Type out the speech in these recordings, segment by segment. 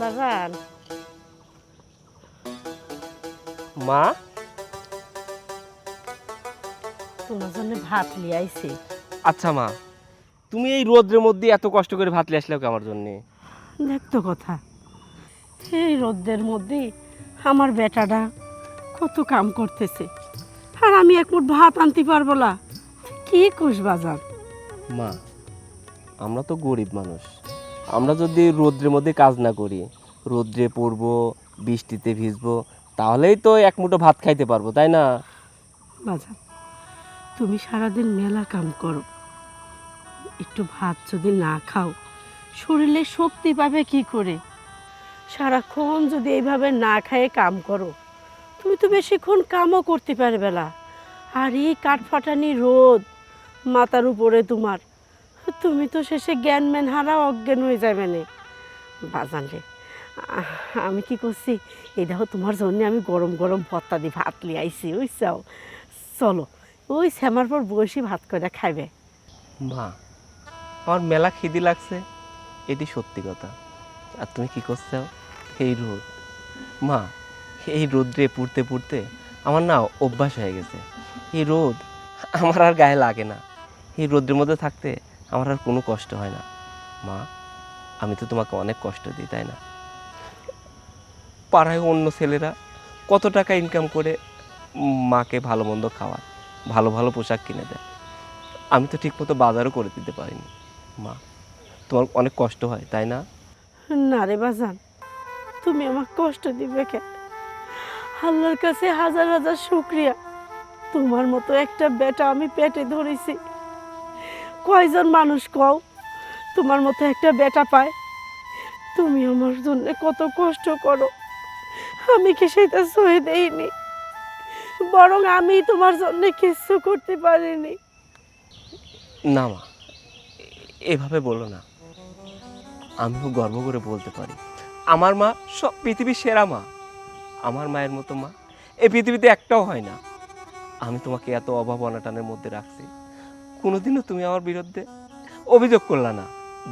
বাজান, মা, তোমার জন্য ভাত নিয়ে আইছি। আচ্ছা মা, তুমি এই রোদ্রের মধ্যে এত কষ্ট করে ভাত নিয়ে আসলে আমার জন্য? দেখতো কথা, এই রোদের মধ্যে আমার বেটাটা কত কাম করতেছে, আর আমি এক মুঠ ভাত আনতে পারবো না। কি খুশ বাজান। মা, আমরা তো গরিব মানুষ, আমরা যদি রোদ্রের মধ্যে কাজ না করি, রোদ্রে পড়বো, বৃষ্টিতে ভিজবো, তাহলেই তো এক মুঠো ভাত খাইতে পারবো, তাই না? বাজান, তুমি সারাদিন মেলা কাম করো, একটু ভাত যদি না খাও শরীরে শক্তি পাবে কি করে? সারাক্ষণ যদি এইভাবে না খেয়ে কাম করো, তুমি তো বেশিক্ষণ কামও করতে পারবে না। আর এই কাঠফাটানি রোদ মাথার উপরে তোমার, তুমি তো শেষে জ্ঞান ম্যান হারা অজ্ঞান হয়ে যাবে না। বাজান রে, আমি কি করছি, এই দেখো তোমার জন্য আমি গরম গরম ভর্তা দিয়ে ভাত লিয়ে আইছি, বুঝছাও? চলো ওই শ্যামার পর বসে ভাত করে খাইবে। মা, আমার মেলা খিদি লাগছে, এটি সত্যি কথা। আর তুমি কি করছো? এই রোদ, মা, এই রোদ্রে পুড়তে পুড়তে আমার না অভ্যাস হয়ে গেছে। এই রোদ আমার আর গায়ে লাগে না, এই রোদ্রের মধ্যে থাকতে আমার আর কোনো কষ্ট হয় না। মা, আমি তো তোমাকে অনেক কষ্ট দিই, তাই না? পাড়ায় অন্য ছেলেরা কত টাকা ইনকাম করে মাকে ভালো মন্দ খাওয়ায়, ভালো ভালো পোশাক কিনে দেয়, আমি তো ঠিকমতো বাজারও করে দিতে পারিনি। মা, তোমার অনেক কষ্ট হয়, তাই না? না রে বাজান, তুমি আমার কষ্ট দিবে কেন? আল্লাহর কাছে হাজার হাজার শুকরিয়া, তোমার মতো একটা বেটা আমি পেটে ধরেছি। কয়জন মানুষ কও তোমার মতো একটা বেটা পায়? তুমি আমার জন্য কত কষ্ট করো, আমি কি সেটা সয়ে দেইনি? বরং আমি তোমার জন্য কিছু করতে পারিনি। না মা, এভাবে বলো না। আমিও গর্ব করে বলতে পারি, আমার মা সব পৃথিবীর সেরা মা। আমার মায়ের মতো মা এই পৃথিবীতে একটাও হয় না। আমি তোমাকে এত অভাব অনাটনের মধ্যে রাখছি, কোনোদিনও তুমি আমার বিরুদ্ধে অভিযোগ করলা না,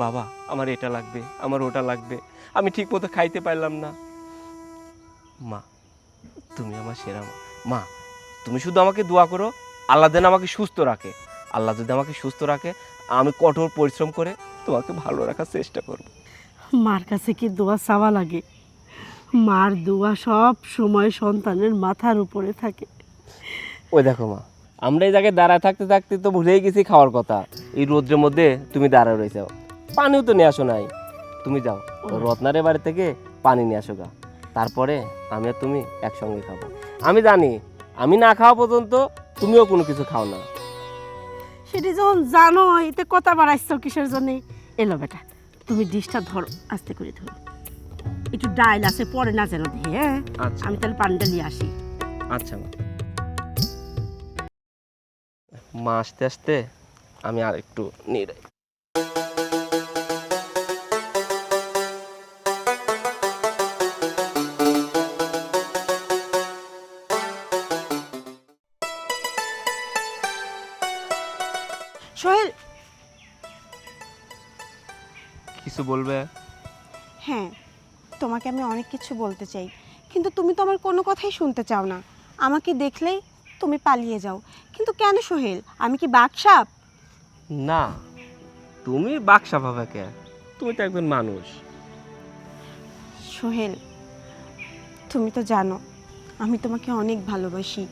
বাবা আমার এটা লাগবে, আমার ওটা লাগবে, আমি ঠিক মতো খাইতে পারলাম না। মা, তুমি আমার সেরা মা। মা, তুমি শুধু আমাকে দোয়া করো, আল্লাহ যেন আমাকে সুস্থ রাখে। আল্লাহ যদি আমাকে সুস্থ রাখে, আমি কঠোর পরিশ্রম করে তোমাকে ভালো রাখার চেষ্টা করব। মার কাছে কি দোয়া চাওয়া লাগে? মার দোয়া সব সময় সন্তানের মাথার উপরে থাকে। ওই দেখো মা, আমরা এই জায়গায় দাঁড়ায় থাকতে থাকতে তো ভুলেই গেছি খাওয়ার কথা। এই রোদ্রের মধ্যে তুমি দাঁড়ায় রয়েছো, পানিও তো নিয়ে আসো নাই। তুমি যাও রত্নারের বাড়ি থেকে পানি নিয়ে আসো গা, তারপরে আমি আর তুমি একসঙ্গে খাবো। আমি জানি আমি না খাওয়া পর্যন্ত তুমিও কোনো কিছু খাও না। সেটি যখন জানো, এতে কথা বাড়াইছ কিসের জন্য? এলো বেটা, তুমি ডিশটা ধরো, আস্তে করে ধরো, একটু ডাইল আছে পরে না যেন দেখে। হ্যাঁ, আচ্ছা আমি তাহলে পানিটা নিয়ে আসি। আচ্ছা মা। মা আসতে আসতে আমি আর একটু নিয়ে সোহেল, কিছু বলবে? হ্যাঁ, তোমাকে আমি অনেক কিছু বলতে চাই, কিন্তু তুমি তো আমার কোনো কথাই শুনতে চাও না। আমাকে দেখলেই তুমি পালিয়ে যাও। কিন্তু কেন সোহেল? আমি কি বাঘসাপ? না, তুমি বাকসা ভাবে কে? তুমি তো একজন মানুষ। সোহেল, তুমি তো জানো আমি তোমাকে অনেক ভালোবাসি।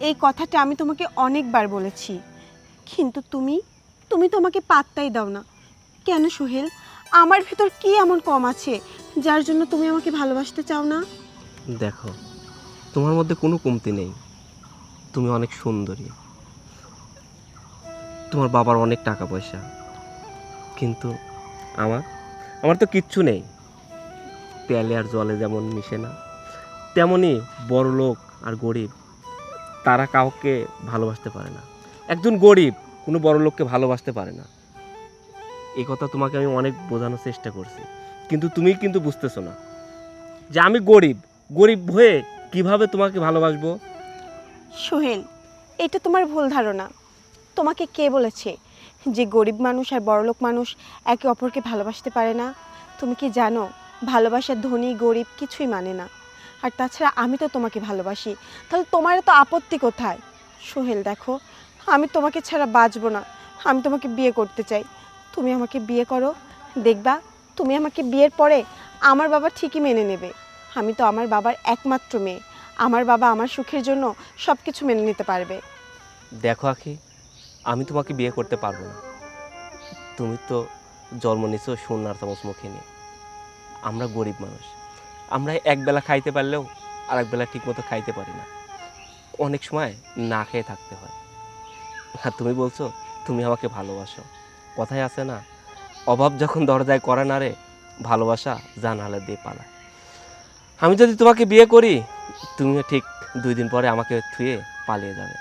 এই কথাটা আমি তোমাকে অনেকবার বলেছি, কিন্তু তুমি তুমি তো আমাকে পাত্তাই দাও না। কেন সোহেল, আমার ভিতর কি এমন কম আছে যার জন্য তুমি আমাকে ভালোবাসতে চাও না? দেখো, তোমার মধ্যে কোনো কমতি নেই, তুমি অনেক সুন্দরী, তোমার বাবার অনেক টাকা পয়সা, কিন্তু আমার আমার তো কিচ্ছু নেই। তেলে আর জলে যেমন মিশে না, তেমনই বড় লোক আর গরিব তারা কাউকে ভালোবাসতে পারে না। একজন গরিব কোনো বড় লোককে ভালোবাসতে পারে না। এই কথা তোমাকে আমি অনেক বোঝানোর চেষ্টা করছি, কিন্তু তুমি কিন্তু বুঝতেছো না যে আমি গরিব। গরিব হয়ে কিভাবে তোমাকে ভালোবাসবো? সোহেল, এটা তোমার ভুল ধারণা। তোমাকে কে বলেছে যে গরিব মানুষ আর বড়লোক মানুষ একে অপরকে ভালোবাসতে পারে না? তুমি কি জানো, ভালোবাসা ধনী গরিব কিছুই মানে না। আর তাছাড়া আমি তো তোমাকে ভালোবাসি, তাহলে তোমার তো আপত্তি কোথায়? সোহেল দেখো, আমি তোমাকে ছাড়া বাঁচবো না, আমি তোমাকে বিয়ে করতে চাই। তুমি আমাকে বিয়ে করো, দেখবা তুমি আমাকে বিয়ের পরে আমার বাবা ঠিকই মেনে নেবে। আমি তো আমার বাবার একমাত্র মেয়ে, আমার বাবা আমার সুখের জন্য সব কিছু মেনে নিতে পারবে। দেখো আখি, আমি তোমাকে বিয়ে করতে পারবো না। তুমি তো জন্ম নিছো সোনার চামচ মুখে নিয়ে। আমরা গরিব মানুষ, আমরা একবেলা খাইতে পারলেও আর একবেলা ঠিকমতো খাইতে পারি না। অনেক সময় না খেয়ে থাকতে হয়। আর তুমি বলছো তুমি আমাকে ভালোবাসো। কথায় আছে না, অভাব যখন দরজায় করে না রে, ভালোবাসা জানালা দিয়ে পালায়। আমি যদি তোমাকে বিয়ে করি, তুমিও ঠিক 2 দিন পরে আমাকে থুয়ে পালিয়ে যাবে।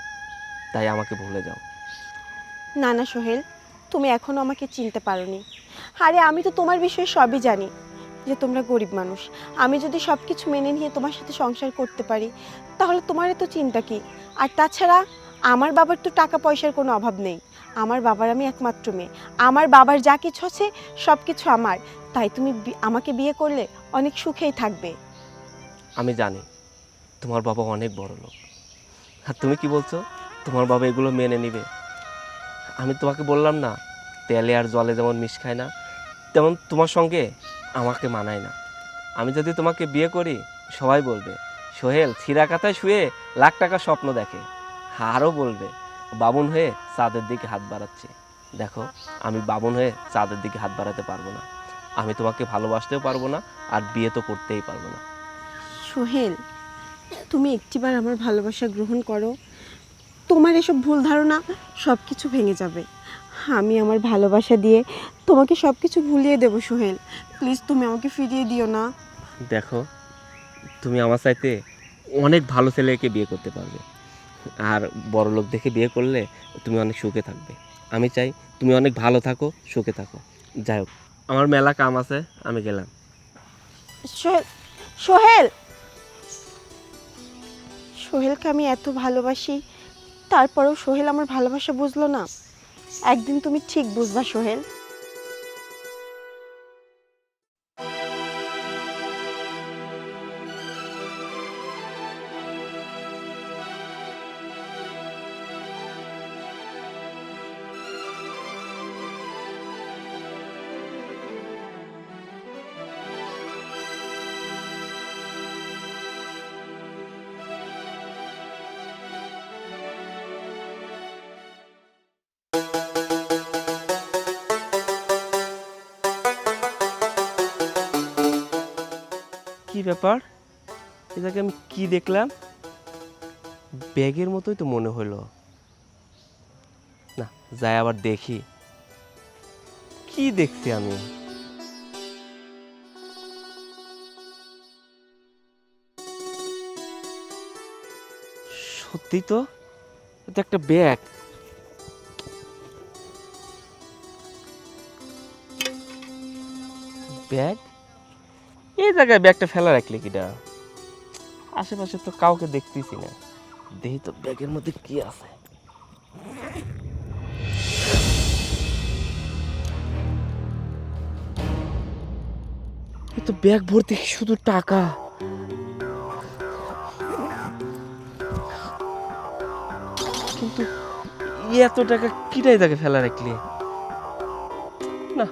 তাই আমাকে ভুলে যাও। না না সোহেল, তুমি এখনও আমাকে চিনতে পারোনি। আরে আমি তো তোমার বিষয়ে সবই জানি, যে তোমরা গরিব মানুষ। আমি যদি সব কিছু মেনে নিয়ে তোমার সাথে সংসার করতে পারি, তাহলে তোমার এত চিন্তা কি? আর তাছাড়া আমার বাবার তো টাকা পয়সার কোনো অভাব নেই। আমার বাবার আমি একমাত্র মেয়ে, আমার বাবার যা কিছু আছে সব কিছু আমার। তাই তুমি আমাকে বিয়ে করলে অনেক সুখেই থাকবে। আমি জানি তোমার বাবা অনেক বড় লোক, আর তুমি কি বলছো তোমার বাবা এগুলো মেনে নেবে? আমি তোমাকে বললাম না, তেলে আর জলে যেমন মিশ খায় না, তেমন তোমার সঙ্গে আমাকে মানায় না। আমি যদি তোমাকে বিয়ে করি, সবাই বলবে সোহেল ছিঁড়া কাথায় শুয়ে লাখ টাকার স্বপ্ন দেখে। আরও বলবে বামুন হয়ে চাঁদের দিকে হাত বাড়াচ্ছে। দেখো, আমি বামুন হয়ে চাঁদের দিকে হাত বাড়াতে পারবো না। আমি তোমাকে ভালোবাসতেও পারবো না, আর বিয়ে তো করতেই পারবো না। সোহেল, তুমি একটিবার আমার ভালোবাসা গ্রহণ করো, তোমার এসব ভুল ধারণা সব কিছু ভেঙে যাবে। আমি আমার ভালোবাসা দিয়ে তোমাকে সব কিছু ভুলিয়ে দেবো সোহেল। প্লিজ তুমি আমাকে ফিরিয়ে দিও না। দেখো, তুমি আমার চাইতে অনেক ভালো ছেলেকে বিয়ে করতে পারবে, আর বড় লোক দেখে বিয়ে করলে তুমি অনেক সুখে থাকবে। আমি চাই তুমি অনেক ভালো থাকো, সুখে থাকো। যাই হোক, আমার মেলা কাম আছে, আমি গেলাম। সোহেল, সোহেল, সোহেলকে আমি এত ভালোবাসি, তারপরেও সোহেল আমার ভালোবাসা বুঝলো না। একদিন তুমি ঠিক বুঝবা সোহেল। কি ব্যাপার, এটাকে আমি কি দেখলাম? ব্যাগের মতোই তো মনে হলো। না, যাই আবার দেখি কি দেখছি আমি। সত্যি তো, এটা একটা ব্যাগ। ব্যাগ, এই জায়গায় ব্যাগটা ফেলা রাখলে কিটা? আশেপাশে তো কাউকে দেখতেছি না। দেখি তো ব্যাগের মধ্যে কি আছে। এই তো ব্যাগ ভর্তি শুধু টাকা। কিন্তু এত টাকা কিটাই তাকে ফেলা রাখলি? না,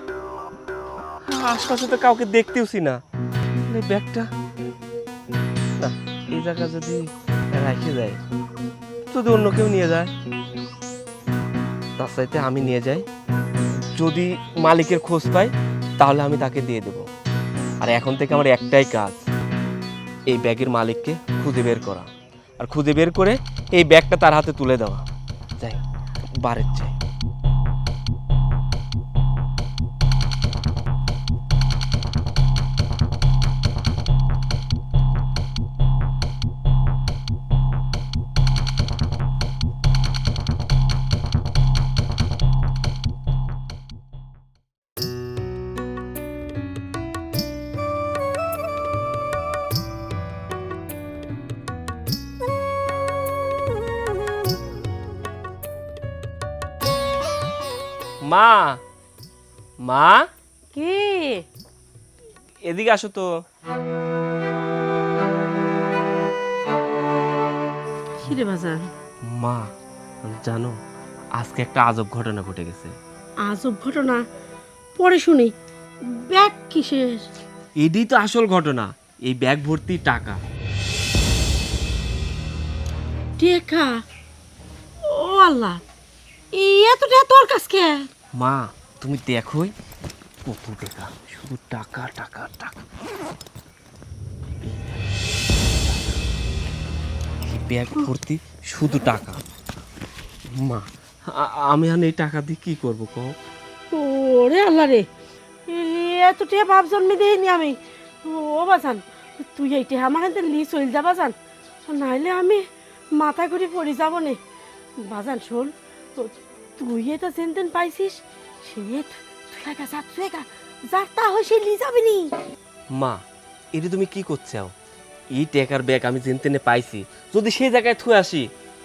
আশপাশে তো কাউকে দেখতেওছি না। এই ব্যাগটা না, এই জায়গা যদি রেখে যায়, যদি অন্য কেউ নিয়ে যায়। তার চাইতে আমি নিয়ে যাই, যদি মালিকের খোঁজ পাই তাহলে আমি তাকে দিয়ে দেব। আর এখন থেকে আমার একটাই কাজ, এই ব্যাগের মালিককে খুঁজে বের করা, আর খুঁজে বের করে এই ব্যাগটা তার হাতে তুলে দেওয়া। যাই, বাড়ির চাই। মা, মা, কি এদিকে আসো তো। কিরে বাজান? মা, জানো আজকে একটা আজব ঘটনা ঘটে গেছে। আজব ঘটনা? পরে শুনি। ব্যাগ কিসের? এটাই তো আসল ঘটনা। এই ব্যাগ ভর্তি টাকা। টেকা? ও আল্লাহ, এত টাকা তোর কাছে? মা, তুমি দেখোই কত টাকা, শুধু টাকা টাকা টাকা। এই ব্যাগ ভর্তি শুধু টাকা। মা, আমি আর এই টাকা দিয়ে কি করবো কও? ওরে আল্লাহ রে, এত টাকা ভাব জন্মে দেয়নি আমি। ও বাজান, তুই এই টাকা আমার হাতে লি চল যা বাজান, নাইলে আমি মাথা ঘুরে পড়ে যাব নে। বাজান শোন, তুই এটা যেন তেন পাইছিস, সে তুই একা যা, তুই একা যার তা হয় সে লি যাবি নি। মা, এটা তুমি কি করছো? এই টাকার ব্যাগ আমি জেনতেনে পাইছি, যদি সেই জায়গায় থুয়ে আসি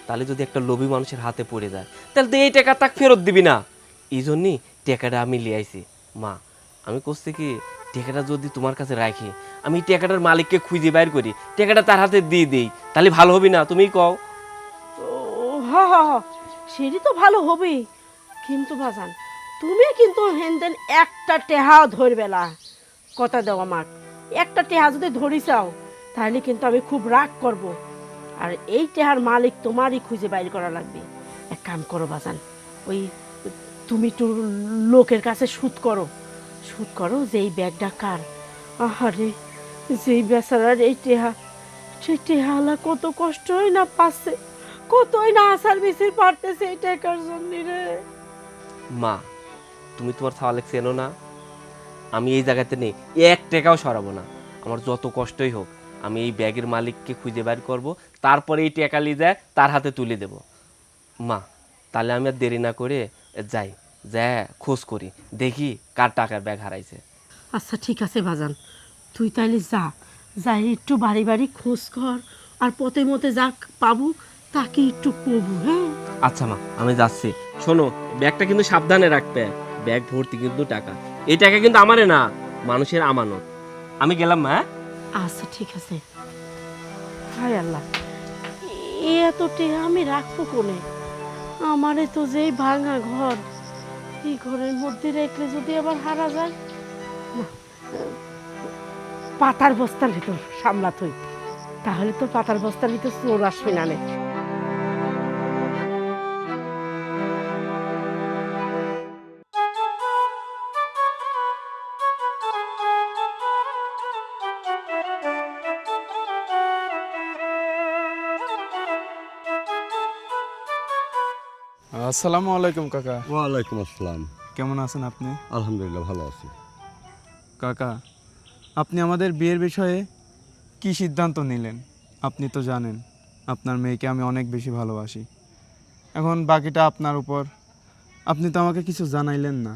তাহলে যদি একটা লোভী মানুষের হাতে পড়ে যায় তাহলে তো এই টাকা তাকে ফেরত দিবি না। এই জন্যই টাকাটা আমি লিয়ে আইছি। মা, আমি করছি কি, টাকাটা যদি তোমার কাছে রাখি, আমি টাকাটার মালিককে খুঁজে বাইর করি, টাকাটা তার হাতে দিয়ে দেই, তাহলে ভালো হবে না? তুমি কও। হ হ হ, সেটি তো ভালো হবেই, কিন্তু বাজান তুমি কিন্তু হেনদেন একটা টেহাও ধরবে না। কথা দাও আমার, একটা টেহা যদি ধরি চাও তাহলে কিন্তু আমি খুব রাগ করব। আর এই টেহার মালিক তোমারই খুঁজে বাইর করা লাগবে। এক কাম করো বাজান, ওই তুমি একটু লোকের কাছে সুদ করো, সুদ করো যে এই ব্যাগটা কার। আহারে, যেই বেচারার এই টেহা, সেই টেহালা কত কষ্টই না পাচ্ছে, কতই না আসার বেশি পারতেছে এই টাকার জন্য রে। মা, তুমি তোমার ছাওয়ালেক চেনো না? আমি এই জায়গাতে নেই, এক টাকাও সরাবো না। আমার যত কষ্টই হোক, আমি এই ব্যাগের মালিককে খুঁজে বের করব, তারপরে এই টাকা নিয়ে যায় তার হাতে তুলে দেব। মা, তাহলে আমি আর দেরি না করে যাই, যা খোঁজ করি, দেখি কার টাকার ব্যাগ হারাইছে। আচ্ছা ঠিক আছে বাজান, তুই তাইলে যা, যাই একটু বাড়ি বাড়ি খোঁজ কর, আর পথে মতে যা পাবো তাকে একটু কবু। হ্যাঁ আচ্ছা মা, আমি যাচ্ছি। শোনো, ব্যাগটা কিন্তু সাবধানে রাখবে, ব্যাগ ভর্তি কিন্তু টাকা। এই টাকা কিন্তু আমারে না, মানুষের আমানত। আমি গেলাম মা। আচ্ছা ঠিক আছে। হায় আল্লাহ, এত টেহা আমি রাখবো কোনে? আমারে তো যেই ভাঙা ঘর, এই ঘরের মধ্যে রেখলে যদি আবার হারা যায় না, পাতার বস্তার ভিতর সামলাত হই, তাহলে তো পাতার বস্তার ভিতর চোর আসবে না নে। আসসালামু আলাইকুম কাকা। ওয়ালাইকুম আসসালাম। কেমন আছেন আপনি? আলহামদুলিল্লাহ ভালো আছি। কাকা, আপনি আমাদের বিয়ের বিষয়ে কি সিদ্ধান্ত নিলেন? আপনি তো জানেন আপনার মেয়েকে আমি অনেক বেশি ভালোবাসি। এখন বাকিটা আপনার উপর। আপনি তো আমাকে কিছু জানাইলেন না।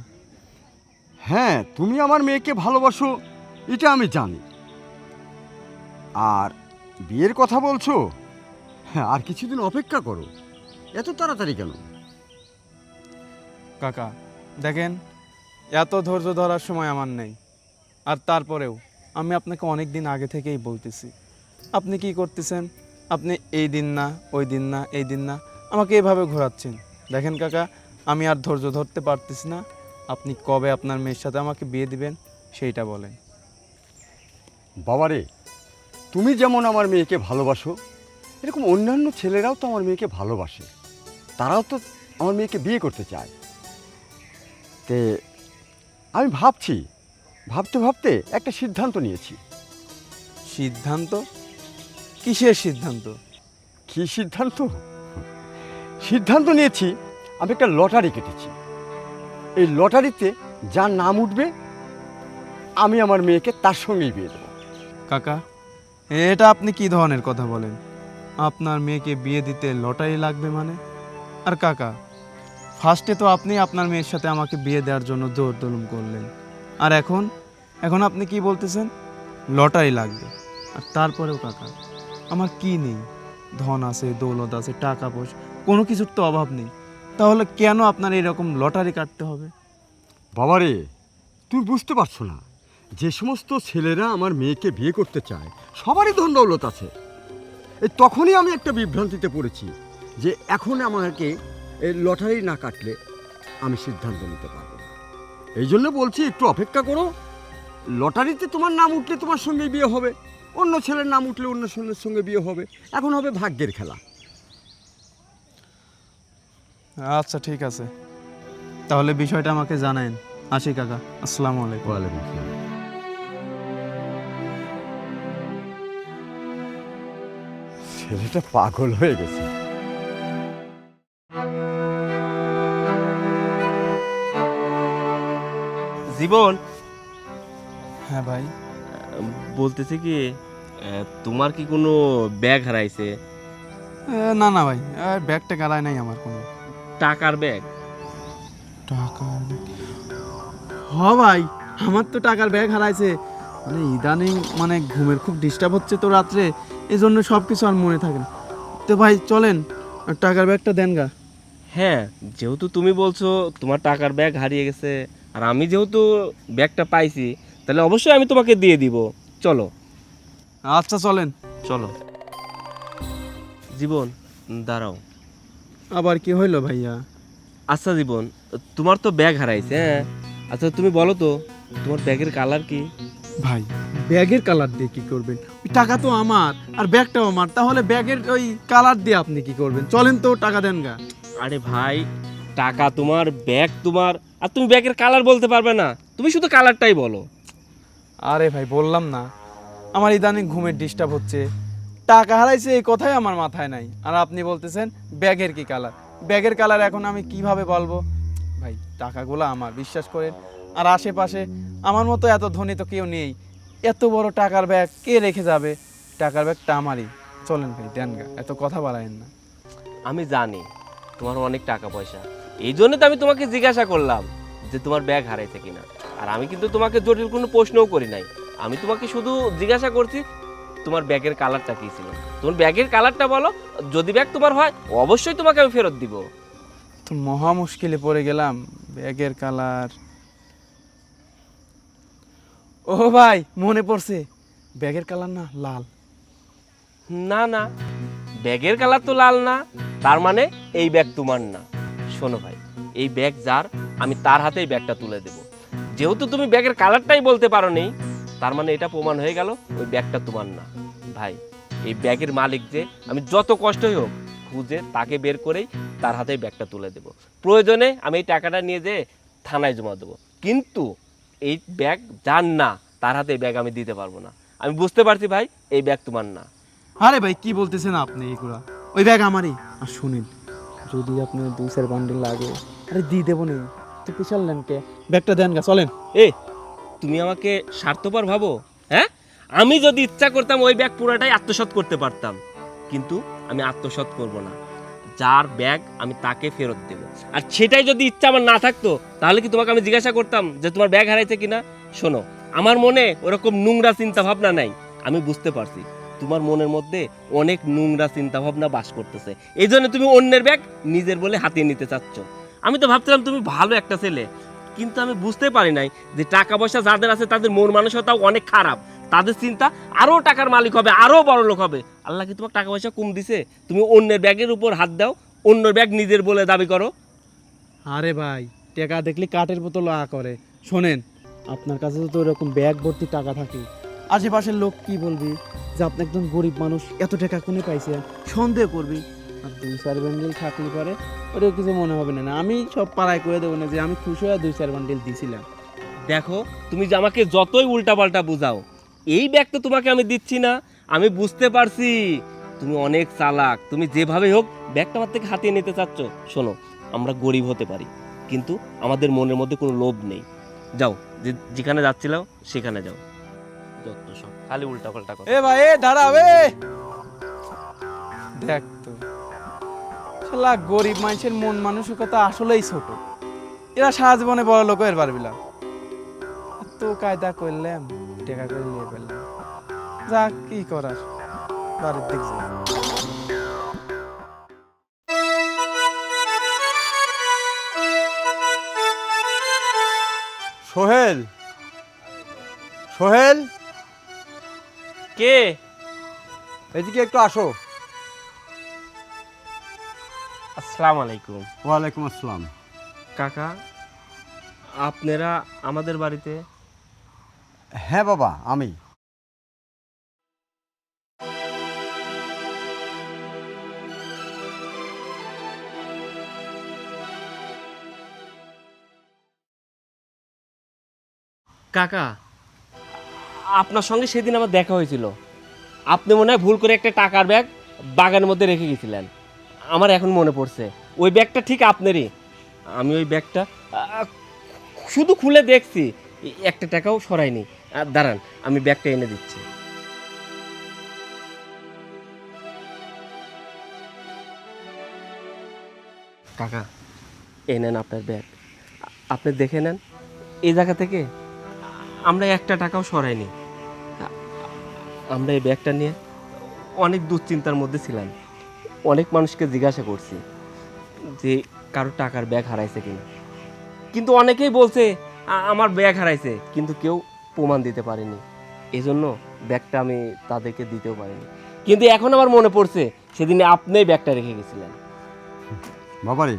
হ্যাঁ, তুমি আমার মেয়েকে ভালোবাসো এটা আমি জানি। আর বিয়ের কথা বলছো? হ্যাঁ, আর কিছুদিন অপেক্ষা করো, এত তাড়াতাড়ি কেন? কাকা দেখেন, এত ধৈর্য ধরার সময় আমার নেই। আর তারপরেও আমি আপনাকে অনেক দিন আগে থেকেই বলতেছি, আপনি কি করতেছেন? আপনি এই দিন না, ওই দিন না, এই দিন না, আমাকে এভাবে ঘোরাচ্ছেন। দেখেন কাকা, আমি আর ধৈর্য ধরতে পারতেছি না। আপনি কবে আপনার মেয়ের সাথে আমাকে বিয়ে দিবেন সেইটা বলেন। বাবারে, তুমি যেমন আমার মেয়েকে ভালোবাসো, এরকম অন্যান্য ছেলেরাও তো আমার মেয়েকে ভালোবাসে। তারাও তো আমার মেয়েকে বিয়ে করতে চায়। তে আমি ভাবতে ভাবতে একটা সিদ্ধান্ত নিয়েছি। সিদ্ধান্ত? কিসের সিদ্ধান্ত? কী সিদ্ধান্ত? সিদ্ধান্ত নিয়েছি, আমি একটা লটারি কেটেছি। এই লটারিতে যার নাম উঠবে আমি আমার মেয়েকে তার সঙ্গেই বিয়ে দেবো। কাকা, এটা আপনি কি ধরনের কথা বলেন? আপনার মেয়েকে বিয়ে দিতে লটারি লাগবে মানে? আর কাকা, ফার্স্টে তো আপনি আপনার মেয়ের সাথে আমাকে বিয়ে দেওয়ার জন্য জোর জুলুম করলেন, আর এখন আপনি কি বলতেছেন লটারি লাগবে? আর তারপরেও কাকা, আমার কি নেই? ধন আছে, দৌলত আছে, টাকা পয়সা, কোনো কিছুর তো অভাব নেই। তাহলে কেন আপনার এরকম লটারি কাটতে হবে? বাবারে, তুমি বুঝতে পারছো না, যে সমস্ত ছেলেরা আমার মেয়েকে বিয়ে করতে চায় সবারই ধন দৌলত আছে। এই তখনই আমি একটা বিভ্রান্তিতে পড়েছি যে এখন আমাকে এই লটারি না কাটলে আমি সিদ্ধান্ত নিতে পারবো না। এই জন্য বলছি একটু অপেক্ষা করো। লটারিতে তোমার নাম উঠলে তোমার সঙ্গে বিয়ে হবে, অন্য ছেলের নাম উঠলে অন্য ছেলের সঙ্গে বিয়ে হবে। এখন হবে ভাগ্যের খেলা। আচ্ছা ঠিক আছে, তাহলে বিষয়টা আমাকে জানায়েন। আসি কাকা, আসসালামু আলাইকুম। ওয়ালাইকুম আসসালাম। ছেলেটা পাগল হয়ে গেছে। জীবন, হ্যাঁ ভাই। বলতেছি কি, তোমার কি কোনো ব্যাগ হারাইছে? না না ভাই, ব্যাগটা গালায় নাই আমার কোনো। টাকার ব্যাগ? টাকার ব্যাগ? হ ভাই, আমার তো টাকার ব্যাগ হারাইছে। মানে ইদানিং মানে ঘুমের খুব ডিস্টার্ব হচ্ছে তো রাত্রে, এই জন্য সব কিছু আর মনে থাকে না। তো ভাই চলেন, টাকার ব্যাগটা দেন গা। হ্যাঁ, যেহেতু তুমি বলছো তোমার টাকার ব্যাগ হারিয়ে গেছে, আর আমি যেহেতু ব্যাগটা পাইছি, তাহলে অবশ্যই আমি তোমাকে দিয়ে দিব। চলো। আচ্ছা চলেন। চলো। জীবন, দাঁড়াও। আবার কি হইলো ভাইয়া? আচ্ছা জীবন, তোমার তো ব্যাগ হারাইছে, হ্যাঁ? আচ্ছা তুমি বলো তো, তোমার ব্যাগের কালার কি? ভাই, ব্যাগের কালার দিয়ে কি করবেন? ওই টাকা তো আমার আর ব্যাগটাও আমার, তাহলে ব্যাগের ওই কালার দিয়ে আপনি কি করবেন? চলেন তো, টাকা দেন গা। আরে ভাই, টাকা তোমার, ব্যাগ তোমার, আর তুমি ব্যাগের কালার বলতে পারবে না? তুমি শুধু কালারটাই বলো। আরে ভাই, বললাম না আমার ইদানিং ঘুমের ডিস্টার্ব হচ্ছে, টাকা হারাইছে এই কথাই আমার মাথায় নাই, আর আপনি বলতেছেন ব্যাগের কি কালার? ব্যাগের কালার এখন আমি কিভাবে বলবো? ভাই, টাকাগুলো আমার, বিশ্বাস করেন। আর আশেপাশে আমার মতো এত ধনী তো কেউ নেই, এত বড় টাকার ব্যাগ কে রেখে যাবে? টাকার ব্যাগটা আমারই। চলেন ভাই, দেন গা, এত কথা বাড়ায়েন না। আমি জানি তোমার অনেক টাকা পয়সা, এই জন্য তো আমি তোমাকে জিজ্ঞাসা করলাম যে তোমার ব্যাগ হারাইছে কিনা। আর আমি কিন্তু তোমাকে জটিল কোনো প্রশ্নও করি নাই, আমি তোমাকে শুধু জিজ্ঞাসা করছি তোমার ব্যাগের কালারটা কি ছিল। তোমার ব্যাগের কালারটা বলো, যদি ব্যাগ তোমার হয় অবশ্যই তোমাকে আমি ফেরত দিব। তো মহা মুশকিলে পড়ে গেলাম। ব্যাগের কালার, ও ভাই মনে পড়ছে, ব্যাগের কালার না লাল। না না, ব্যাগের কালার তো লাল না, তার মানে এই ব্যাগ তোমার না। শোনো ভাই, এই ব্যাগ যার, আমি তার হাতেই ব্যাগটা তুলে দেব। যেহেতু তুমি ব্যাগের কালারটাই বলতে পারো নি, তার মানে এটা প্রমাণ হয়ে গেল ওই ব্যাগটা তোমার না। ভাই, এই ব্যাগের মালিক যে, আমি যত কষ্টই হোক খুঁজে তাকে বের করেই তার হাতেই ব্যাগটা তুলে দেব। প্রয়োজনে আমি এই টাকাটা নিয়ে যেয়ে থানায় জমা দেবো, কিন্তু এই ব্যাগ যার না তার হাতে এই ব্যাগ আমি দিতে পারবো না। আমি বুঝতে পারছি ভাই, এই ব্যাগ তোমার না। আরে ভাই, কি বলতেছেন আপনি এগুলা? ওই ব্যাগ আমারই। আর শুনিন, যদি আপনার 2-4 বান্ডিল লাগে, আরে দিয়ে দেবো নেই তো, পিছাল নেন কে? ব্যাগটা দেন গা, চলেন। তুমি আমাকে স্বার্থপর ভাবো? হ্যাঁ, আমি যদি ইচ্ছা করতাম ওই ব্যাগ পুরাটাই আত্মসাৎ করতে পারতাম, কিন্তু আমি আত্মসাৎ করব না। যার ব্যাগ আমি তাকে ফেরত দেব। আর সেটাই যদি ইচ্ছা আমার না থাকতো, তাহলে কি তোমাকে আমি জিজ্ঞাসা করতাম যে তোমার ব্যাগ হারাইছে কিনা? শোনো, আমার মনে ওরকম নোংরা চিন্তা ভাবনা নাই। আমি বুঝতে পারছি তোমার মনের মধ্যে অনেক নোংরা চিন্তা ভাবনা বাস করতেছে, এই জন্য তুমি অন্যের ব্যাগ নিজের বলে হাতিয়ে নিতে চাচ্ছ। আমি তো ভাবছিলাম তুমি ভালো একটা ছেলে, কিন্তু আমি বুঝতে পারি নাই যে টাকা পয়সা যাদের আছে তাদের মন মানসিকতাও অনেক খারাপ। তাদের চিন্তা আরো টাকার মালিক হবে, আরো বড় লোক হবে। আল্লাহ কি তোমার টাকা পয়সা কম দিছে? তুমি অন্যের ব্যাগের উপর হাত দাও, অন্যের ব্যাগ নিজের বলে দাবি করো। আরে ভাই, টাকা দেখলে কাঠের বোতল আ করে। শোনেন, আপনার কাছে তো এরকম ব্যাগ ভর্তি টাকা থাকে, আশেপাশের লোক কি বলবি যে আপনি একজন গরিব মানুষ, এত টাকা কোনে পাইছেন, সন্দেহ করবি। আর 2-4 বান্ডিল থাকলে পরে ওটা কিছু মনে হবে না। আমি সব পাড়ায় করে দেবো না যে আমি খুশি হয়ে 2-4 বান্ডিল দিছিলাম। দেখো তুমি যে আমাকে যতই উল্টাপাল্টা বুঝাও, এই ব্যাগ তো তোমাকে আমি দিচ্ছি না। আমি বুঝতে পারছি তুমি অনেক চালাক, তুমি যেভাবে হোক ব্যাগটা আমার থেকে হাতিয়ে নিতে চাচ্ছ। শোনো, আমরা গরিব হতে পারি কিন্তু আমাদের মনের মধ্যে কোনো লোভ নেই। যাও, যেখানে যাচ্ছিলাম সেখানে যাও। যত সব খালি উল্টাপাল্টা কথা। এ ভাই, এ দাঁড়াও, এ দেখ তো, শালা গরিব মানুষের মন মানসিকতা আসলেই ছোট। এরা সারা জীবনে বড় লোক হয়ে পারবি না। তো কায়দা করলাম, টাকা করে নিয়ে ফেললাম। যা কি করার, বাড়ির দিক যা। সোহেল, সোহেল, কে? এদিকে একটু আসো। আসসালামু আলাইকুম। ওয়ালাইকুম আসসালাম। কাকা, আপনারা আমাদের বাড়িতে? হ্যাঁ বাবা, আমি। কাকা, আপনার সঙ্গে সেদিন আমার দেখা হয়েছিল। আপনি মনে হয় ভুল করে একটা টাকার ব্যাগ বাগানের মধ্যে রেখে গেছিলেন। আমার এখন মনে পড়ছে ওই ব্যাগটা ঠিক আপনারই। আমি ওই ব্যাগটা শুধু খুলে দেখছি, একটা টাকাও সরাইনি। দাঁড়ান, আমি ব্যাগটা এনে দিচ্ছি। কাকা, এই নেন আপনার ব্যাগ। আপনি দেখে নেন, এই জায়গা থেকে আমরা একটা টাকাও সরাইনি। আমরা এই ব্যাগটা নিয়ে অনেক দুশ্চিন্তার মধ্যে ছিলাম। অনেক মানুষকে জিজ্ঞাসা করছি যে কারো টাকার ব্যাগ হারাইছে কিনা, কিন্তু অনেকেই বলছে আমার ব্যাগ হারাইছে, কিন্তু কেউ প্রমাণ দিতে পারেনি। এজন্য ব্যাগটা আমি তাদেরকে দিতেও পারিনি। কিন্তু এখন আমার মনে পড়ছে সেদিনে আপনিই ব্যাগটা রেখে গেছিলেন। বাবারে,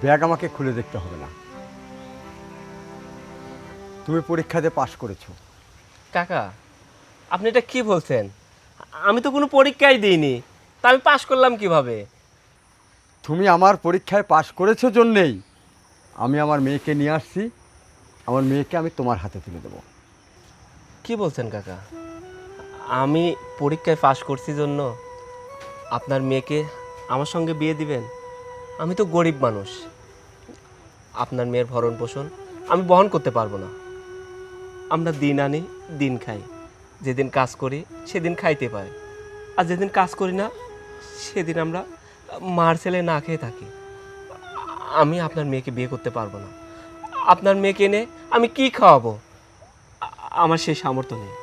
ব্যাগ আমাকে খুলে দেখতে হবে না। তুমি পরীক্ষাতে পাশ করেছো। কাকা, আপনি এটা কি বলছেন? আমি তো কোনো পরীক্ষাই দিইনি, তা আমি পাশ করলাম কিভাবে? তুমি আমার পরীক্ষায় পাশ করেছো জন্যেই আমি আমার মেয়েকে নিয়ে আসছি। আমার মেয়েকে আমি তোমার হাতে তুলে দেবো। কি বলছেন কাকা? আমি পরীক্ষায় পাশ করছি জন্য আপনার মেয়েকে আমার সঙ্গে বিয়ে দিবেন? আমি তো গরিব মানুষ, আপনার মেয়ের ভরণ পোষণ আমি বহন করতে পারবো না। আমরা দিন আনি দিন খাই, যেদিন কাজ করি সেদিন খাইতে পাই, আর যেদিন কাজ করি না সেদিন আমরা মার ছেলে না খেয়ে থাকি। আমি আপনার মেয়েকে বিয়ে করতে পারবো না। আপনার মেয়েকে এনে আমি কি খাওয়াবো? আমার সেই সামর্থ্য নেই।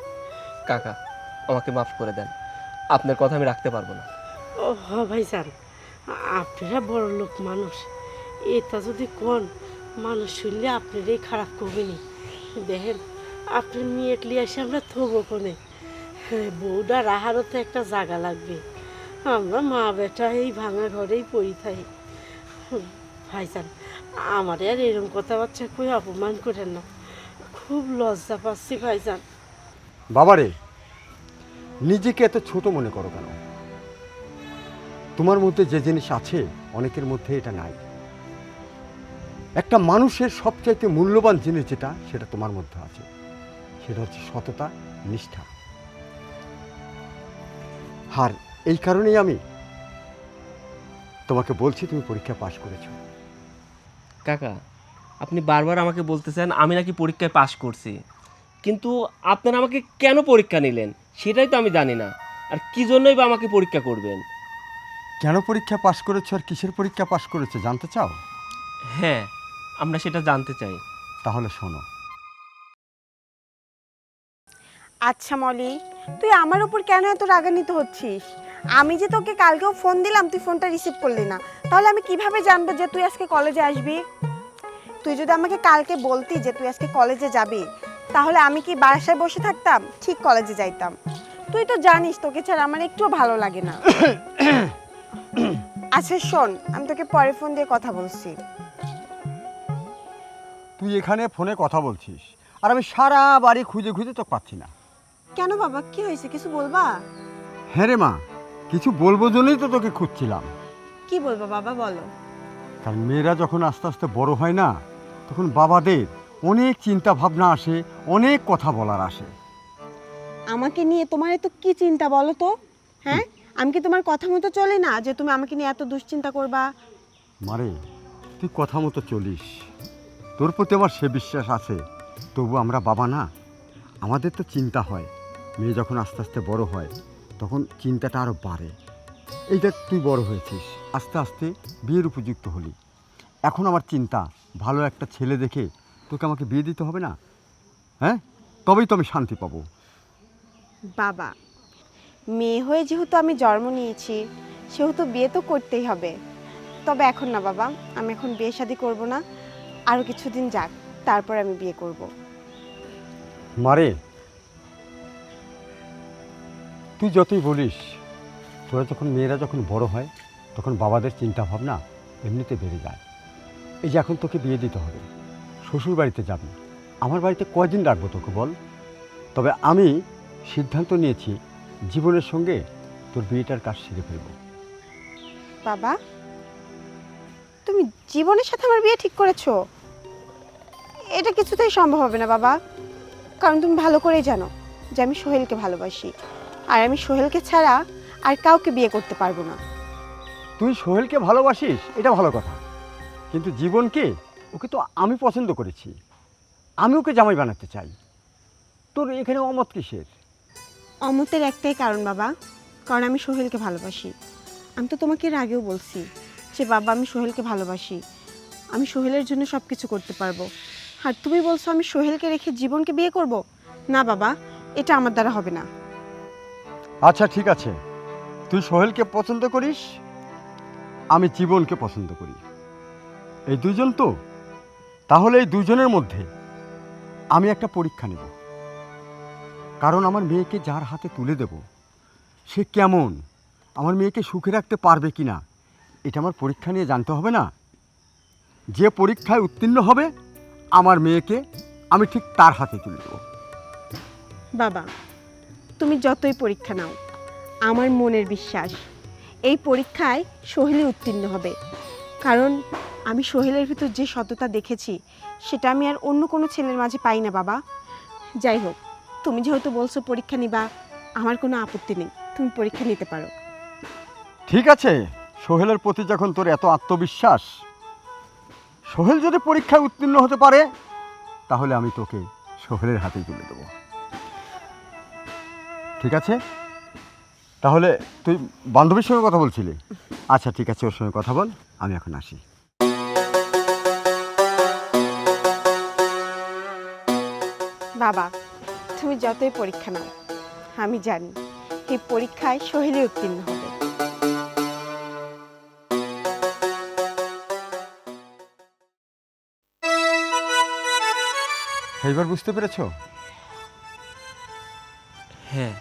কাকা, আমাকে মাফ করে দেন, আপনার কথা আমি রাখতে পারবো না। ও ভাইজান, আপনারা বড় লোক মানুষ, এটা যদি কোন মানুষ শুনলে আপনারই খারাপ করবেনি। দেখেন, আপনার মেয়ে লিয়ে এসে আমরা থবো কোনে? বউটা রাহারও তো একটা জায়গা লাগবে। আমরা মা বেটা এই ভাঙা ঘরেই পড়ি থাকি। ভাইজান, আমার আর এরকম কথাবার্তা কই অপমান করেন না, খুব লজ্জা পাচ্ছি ভাইজান। বাবারে, নিজেকে এত ছোট মনে করো কেন? তোমার মধ্যে যে জিনিস আছে অনেকের মধ্যে এটা নাই। একটা মানুষের সবচাইতে মূল্যবান জিনিস যেটা, সেটা তোমার মধ্যে আছে। সেটা হচ্ছে সততা, নিষ্ঠা। আর এই কারণেই আমি তোমাকে বলছি তুমি পরীক্ষা পাশ করেছো। কাকা, আপনি বারবার আমাকে বলতেছেন আমি নাকি পরীক্ষায় পাশ করছি, কিন্তু আপনারা আমাকে কেন পরীক্ষা নিলেন সেটাই তো আমি জানি না। আর কি জন্যই বা আমাকে পরীক্ষা করবেন? কেন পরীক্ষা পাশ করেছো আর কিসের পরীক্ষা পাশ করেছো জানতে চাও? হ্যাঁ, আমরা সেটা জানতে চাই। তাহলে শোনো। আচ্ছা মলি, তুই আমার উপর কেন এত রাগান্বিত হচ্ছিস? আমি যে তোকে কালকেও ফোন দিলাম, তুই ফোনটা রিসিভ করলি না, তাহলে আমি কিভাবে জানবো যে তুই আজকে কলেজে আসবি? তুই যদি আমাকে কালকে বলতি যে তুই আজকে কলেজে যাবি, তাহলে আমি কি বাসায় বসে থাকতাম? ঠিক কলেজে যাইতাম। তুই তো জানিস তোকে ছাড়া আমার একটুও ভালো লাগে না। আচ্ছা শোন, আমি তোকে পরে ফোন দিয়ে কথা বলছি। তুই এখানে ফোনে কথা বলছিস আর আমি সারা বাড়ি খুঁজে খুঁজে তো পাচ্ছি না। কেন বাবা, কি হয়েছে, কিছু বলবা? হ্যাঁ রে মা, কিছু বলবো জন্যই তো তোকে খুঁজছিলাম। কি বলবো বাবা, বলো। কারণ মেয়েরা যখন আস্তে আস্তে বড় হয় না, তখন বাবাদের অনেক চিন্তা ভাবনা আসে, অনেক কথা বলার আসে। আমাকে নিয়ে তোমার তো কি চিন্তা বলো তো? হ্যাঁ, আমি কি তোমার কথা মতো চলি না যে তুমি আমাকে নিয়ে এত দুশ্চিন্তা করবা? মারে, তুই কথা মতো চলিস, তোর প্রতি আমার সে বিশ্বাস আছে। তবু আমরা বাবা না, আমাদের তো চিন্তা হয়। মেয়ে যখন আস্তে আস্তে বড় হয় তখন চিন্তাটা আরও বাড়ে। এই দেখ, তুই বড় হয়েছিস, আস্তে আস্তে বিয়ের উপযুক্ত হলি। এখন আমার চিন্তা, ভালো একটা ছেলে দেখে তোকে আমাকে বিয়ে দিতে হবে না? হ্যাঁ, তবেই তো আমি শান্তি পাবো। বাবা, মেয়ে হয়ে যেহেতু আমি জন্ম নিয়েছি, সেহেতু বিয়ে তো করতেই হবে। তবে এখন না বাবা, আমি এখন বিয়ে শাদী করব না। আরও কিছুদিন যাক, তারপর আমি বিয়ে করব। মারে, তুই যতই বলিস, তোরা যখন মেয়েরা যখন বড় হয় তখন বাবাদের চিন্তা ভাবনা এমনিতে বেড়ে যায়। এই যে এখন তোকে বিয়ে দিতে হবে, শ্বশুর বাড়িতে যাবি, আমার বাড়িতে কয়দিন রাখবো তোকে বল? তবে আমি সিদ্ধান্ত নিয়েছি জীবনের সঙ্গে তোর বিয়েটার কাজ সেরে ফেলবো। বাবা, তুমি জীবনের সাথে আমার বিয়ে ঠিক করেছো? এটা কিছুতেই সম্ভব হবে না বাবা, কারণ তুমি ভালো করেই জানো যে আমি সোহেলকে ভালোবাসি, আর আমি সোহেলকে ছাড়া আর কাউকে বিয়ে করতে পারবো না। তুই সোহেলকে ভালোবাসিস, এটা ভালো কথা, কিন্তু জীবনকে, ওকে তো আমি পছন্দ করেছি, আমি ওকে জামাই বানাতে চাই। তোর এখানে অমত কিসের? অমতের একটাই কারণ বাবা, কারণ আমি সোহেলকে ভালোবাসি। আমি তো তোমাকে এর আগেও বলছি যে বাবা, আমি সোহেলকে ভালোবাসি, আমি সোহেলের জন্য সব কিছু করতে পারবো। আর তুমি বলছো আমি সোহেলকে রেখে জীবনকে বিয়ে করব? না বাবা, এটা আমার দ্বারা হবে না। আচ্ছা ঠিক আছে, তুই সোহেলকে পছন্দ করিস, আমি জীবনকে পছন্দ করি, এই দুইজন তো। তাহলে এই দুইজনের মধ্যে আমি একটা পরীক্ষা নেব, কারণ আমার মেয়েকে যার হাতে তুলে দেব সে কেমন, আমার মেয়েকে সুখে রাখতে পারবে কি না, এটা আমার পরীক্ষা নিয়ে জানতে হবে না? যে পরীক্ষায় উত্তীর্ণ হবে আমার মেয়েকে আমি ঠিক তার হাতে তুলে দেব। বাবা, তুমি যতই পরীক্ষা নাও, আমার মনের বিশ্বাস এই পরীক্ষায় সোহেলই উত্তীর্ণ হবে। কারণ আমি সোহেলের ভিতর যে সততা দেখেছি, সেটা আমি আর অন্য কোনো ছেলের মাঝে পাই না বাবা। যাই হোক, তুমি যেহেতু বলছো পরীক্ষা নিবা, আমার কোনো আপত্তি নেই, তুমি পরীক্ষা নিতে পারো। ঠিক আছে, সোহেলের প্রতি যখন তোর এত আত্মবিশ্বাস, সোহেল যদি পরীক্ষায় উত্তীর্ণ হতে পারে তাহলে আমি তোকে সোহেলের হাতেই তুলে দেবো। ঠিক আছে, তাহলে তুই বান্ধবীর সঙ্গে কথা বলছিলি? আচ্ছা ঠিক আছে, ওর সঙ্গে কথা বল, আমি এখন আসি। বাবা, তুমি যতই পরীক্ষা নাও, আমি জানি এই পরীক্ষায় সোহেলই উত্তীর্ণ হবে। এইবার বুঝতে পেরেছো? হ্যাঁ,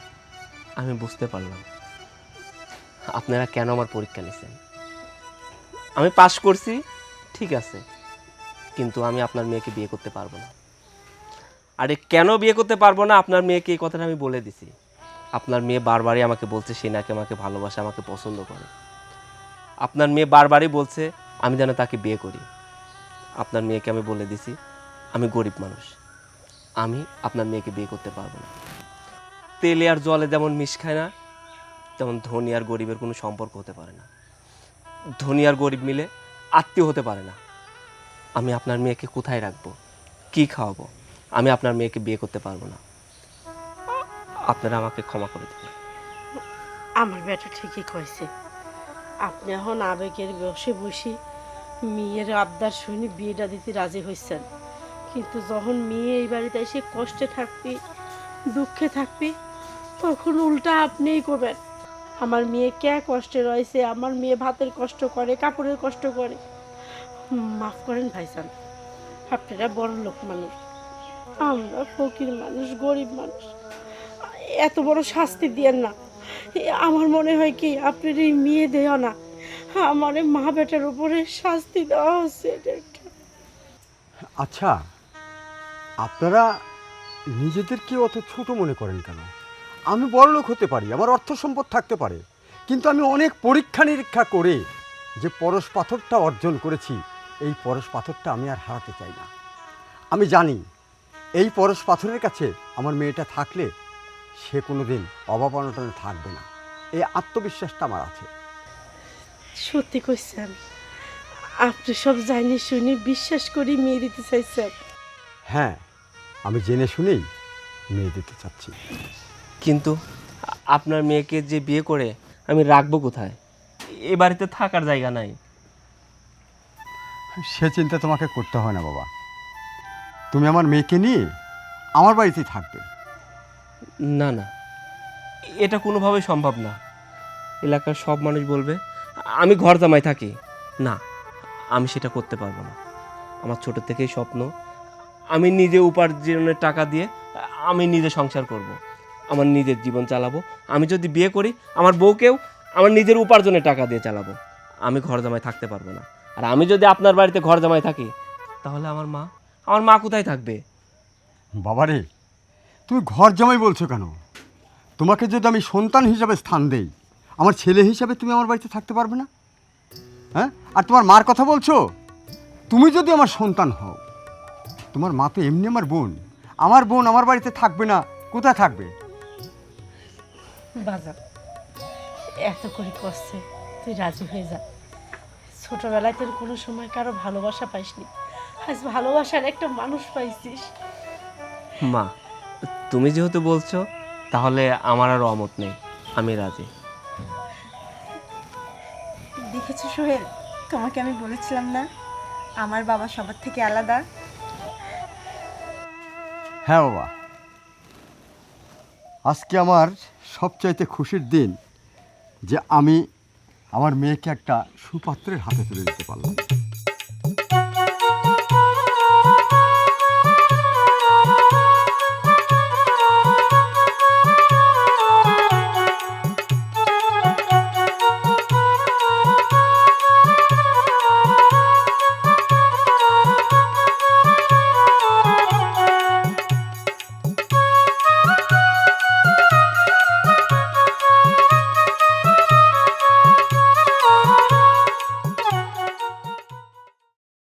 আমি বুঝতে পারলাম আপনারা কেন আমার পরীক্ষা নিছেন। আমি পাশ করছি ঠিক আছে, কিন্তু আমি আপনার মেয়েকে বিয়ে করতে পারবো না। আরে কেন বিয়ে করতে পারবো না, আপনার মেয়েকে এই কথাটা আমি বলে দিছি। আপনার মেয়ে বারবারই আমাকে বলছে সে নাকি আমাকে ভালোবাসে, আমাকে পছন্দ করে। আপনার মেয়ে বারবারই বলছে আমি যেন তাকে বিয়ে করি। আপনার মেয়েকে আমি বলে দিছি আমি গরিব মানুষ, আমি আপনার মেয়েকে বিয়ে করতে পারবো না। তেলে আর জলে যেমন মিশ খায় না, তেমন ধনী আর গরিবের কোনো সম্পর্ক হতে পারে না। ধনী আর গরিব মিলে আত্মীয় হতে পারে না। আমি আপনার মেয়েকে কোথায় রাখবো, কি খাওয়াবো? আমি আপনার মেয়েকে বিয়ে করতে পারবো না। আপনারা আমাকে ক্ষমা করে দেবেন। আমার বেটা ঠিকই কইছে, আপনি এখন আবেগের বসে বসে মেয়ের আবদার শুনে বিয়েটা দিতে রাজি হয়েছেন, কিন্তু যখন মেয়ে এই বাড়িতে এসে কষ্টে থাকবি, দুঃখে থাকবি, তখন উল্টা আপনিই করবেন আমার মেয়ে কে কষ্টে রয়েছে, আমার মেয়ে ভাতের কষ্ট করে, কাপড়ের কষ্ট করে। মাফ করেন ভাইজান, আপনারা বড় লোক মানুষ, আমরা ফকির মানুষ, গরিব মানুষ, এত বড় শাস্তি দিয়েন না। আমার মনে হয় কি আপনার এই মেয়ে দেওয়া না, আমার এই মা বেটার উপরে শাস্তি দেওয়া হচ্ছে। এটা একটা আচ্ছা, আপনারা নিজেদেরকে অত ছোট মনে করেন কেন? আমি বড়লোক হতে পারি, আমার অর্থ সম্পদ থাকতে পারে, কিন্তু আমি অনেক পরীক্ষা নিরীক্ষা করে যে পরশ পাথরটা অর্জন করেছি, এই পরশ পাথরটা আমি আর হারাতে চাই না। আমি জানি এই পরশ পাথরের কাছে আমার মেয়েটা থাকলে সে কোনো দিন অভাব অনটনে থাকবে না, এই আত্মবিশ্বাসটা আমার আছে। সত্যি কইছেন, আপনি সব জানি শুনি বিশ্বাস করি মেয়ে দিতে চাইছেন। হ্যাঁ, আমি জেনে শুনেই মেয়ে দিতে চাচ্ছি। কিন্তু আপনার মেয়েকে যে বিয়ে করে আমি রাখবো কোথায়? এ বাড়িতে থাকার জায়গা নাই। সে চিন্তা তোমাকে করতে হয় না বাবা, তুমি আমার মেয়েকে নিয়ে আমার বাড়িতেই থাকবে। না না, এটা কোনোভাবেই সম্ভব না। এলাকার সব মানুষ বলবে আমি ঘর জামাই থাকি। না, আমি সেটা করতে পারবো না। আমার ছোট থেকেই স্বপ্ন আমি নিজে উপার্জনের টাকা দিয়ে আমি নিজে সংসার করব, আমার নিজের জীবন চালাবো। আমি যদি বিয়ে করি আমার বউকেও আমার নিজের উপার্জনের টাকা দিয়ে চালাবো। আমি ঘর জামাই থাকতে পারবো না। আর আমি যদি আপনার বাড়িতে ঘর জামাই থাকি তাহলে আমার মা কোথায় থাকবে? বাবারে, তুমি ঘর জামাই বলছো কেন? তোমাকে যদি আমি সন্তান হিসাবে স্থান দেই, আমার ছেলে হিসাবে তুমি আমার বাড়িতে থাকতে পারবে না? হ্যাঁ, আর তোমার মার কথা বলছো? তুমি যদি আমার সন্তান হও, তোমার মা তো এমনি আমার বোন। আমার বোন আমার বাড়িতে থাকবে না, কোথায় থাকবে? বাজার এত করে করছে, তুই রাজি হয়ে যা। ছোটবেলায় তোর কোনো সময় কারো ভালোবাসা পাইসনি, আজ ভালোবাসার একটা মানুষ পাইছিস। মা, তুমি যেহেতু বলছো তাহলে আমার আর অমত নেই, আমি রাজি। দেখেছো সোহেল, তোমাকে আমি বলেছিলাম না আমার বাবা সবার থেকে আলাদা। হ্যাঁ বাবা, আজকে আমার সবচাইতে খুশির দিন যে আমি আমার মেয়েকে একটা সুপাত্রের হাতে তুলে দিতে পারলাম।